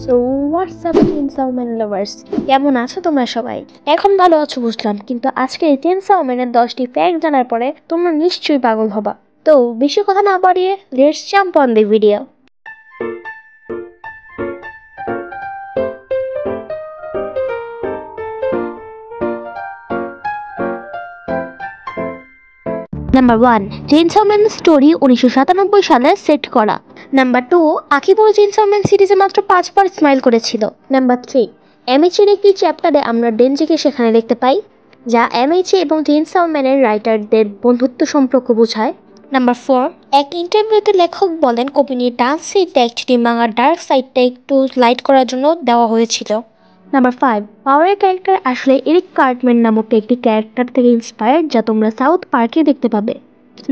So WhatsApp চেইনসও man lovers, কেমন আছো তোমরা সবাই? এখন ভালো আছো বুঝলাম, কিন্তু আজকে এই চেইনসও ম্যানের 10টি ফ্যাক্ট জানার পরে তোমরা নিশ্চয়ই পাগল হবা। তো বেশি কথা না বাড়িয়ে let's jump on the video. Number 1, chainsaw man story 1997 সালে সেট করা। নাম্বার 2, আকিবুর চেইনসও ম্যান সিরিজে মাত্র 5বার স্মাইল করেছিল। নাম্বার 3, এমএইচের একটি চ্যাপ্টারে আমরা ডেনজিকে সেখানে দেখতে পাই, যা এমএইচে এবং চেইনসও ম্যানের রাইটারদের বন্ধুত্ব সম্পর্ক বোঝায়। নাম্বার 4, এক ইন্টারভিউতে লেখক বলেন কবিনীর ডান্স সিটটা একটি মাঙার ডার্ক সাইডটা একটু লাইট করার জন্য দেওয়া হয়েছিল। নাম্বার 5, পাওয়ারের ক্যারেক্টার আসলে এরিক কার্টম্যান নামক একটি ক্যারেক্টার থেকে ইন্সপায়ার্ড, যা তোমরা সাউথ পার্কে দেখতে পাবে।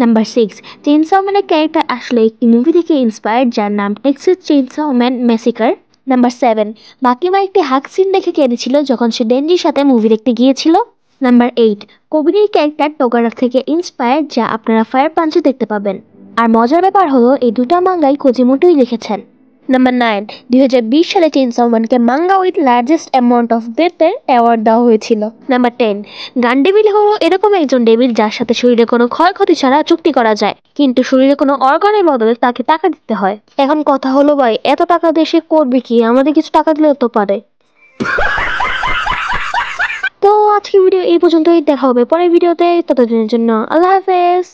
নাম্বার 6, চেইনসও ম্যানের ক্যারেক্টার আসলে একটি মুভি থেকে ইন্সপায়ার্ড, যার নাম টেক্সাস চেইনসও ম্যান ম্যাসিকার। নাম্বার 7, মাকিমা একটি হাগ সিন দেখে কেঁদেছিল যখন সে ডেনজির সাথে মুভি দেখতে গিয়েছিল। নাম্বার 8, কবিনীর ক্যারেক্টার টোগারা থেকে ইন্সপায়ার্ড, যা আপনারা ফায়ার পাঞ্চে দেখতে পাবেন। আর মজার ব্যাপার হলো এই দুটা মাঙ্গাই কোজিমোটোই লিখেছেন। নাম্বার 9, 2020 সালে চেইনসও ম্যানকে manga with largest amount of ডেথের অ্যাওয়ার্ড দেওয়া হয়েছিল। নাম্বার 10, গান ডেভিল হলো এরকম একজন ডেভিল যার সাথে শরীরে কোনো ক্ষয়ক্ষতি ছাড়া চুক্তি করা যায়, কিন্তু শরীরে কোনো অর্গানের বদলে তাকে টাকা দিতে হয়। এখন কথা হলো ভাই, এত টাকা দিয়ে সে করবে কি? আমাদের কিছু টাকা দিলেও তো পারে। তো আজকের ভিডিও এই পর্যন্তই, দেখা হবে পরের ভিডিওতে। ততদিনের জন্য আল্লাহ হাফেজ।